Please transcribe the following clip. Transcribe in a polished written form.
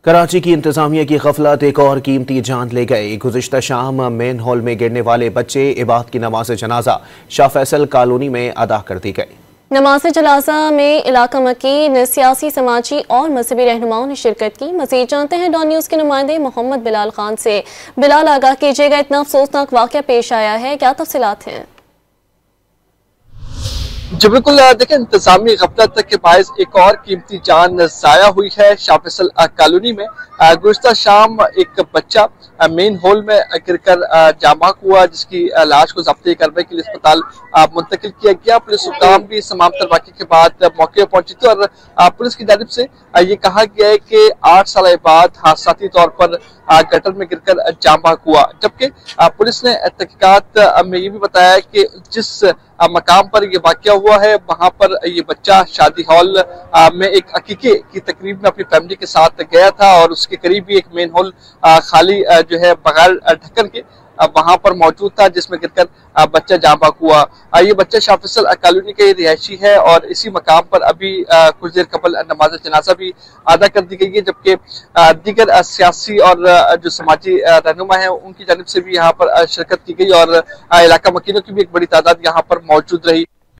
कराची की इंतजामिया की गफलत एक और कीमती जान ले गई। गुज़िश्ता शाम मेन हॉल में गिरने वाले बच्चे इबादत की नमाज जनाजा शाह फैसल कॉलोनी में अदा कर दी गई। नमाज जनाजा में इलाका मकीन सियासी, समाजी और मजहबी रहनुमाओं ने शिरकत की। मज़ीद जानते हैं डॉन न्यूज़ के नुमाइंदे मोहम्मद बिलाल खान से। बिलाल, आगाह कीजिएगा, इतना अफसोसनाक वाक़या पेश आया है, क्या तफसीलात हैं? जी बिल्कुल, देखिए इंतजामी गफलत के बायस एक और कीमती जान जाया हुई है शाह फैसल कॉलोनी में। गुज़िश्ता शाम एक बच्चा मेन हॉल में गिरकर जामाक हुआ, जिसकी लाश को ज़ब्ते करने के लिए अस्पताल मुंतकिल किया गया। पुलिस हुकाम भी इस तमाम तर वाक़े के बाद मौके पर पहुंची थी और पुलिस की जानिब से ये कहा गया है कि 8 साल बाद हादसाती तौर पर गटर में गिरकर जामाक हुआ। जबकि पुलिस ने तहकीकात में ये भी बताया कि जिस मकाम पर ये वाक़या हुआ है वहां पर ये बच्चा शादी हॉल में एक अकीके की तकरीब में अपनी फैमिली के साथ गया था और उसके करीब ही एक मेन हॉल खाली जो है बगैर ढक्कन के वहां पर मौजूद था, जिसमें गिरकर बच्चा जाँ बाक हुआ। ये बच्चा शाह फैसल कॉलोनी का रिहायशी है और इसी मकाम पर अभी कुछ देर कबल नमाज जनाजा भी अदा कर दी गई है। जबकि दीगर सियासी और जो समाजी रहनुमा है उनकी जानिब से भी यहाँ पर शिरकत की गई और इलाका मकीनों की भी एक बड़ी तादाद यहाँ पर मौजूद रही।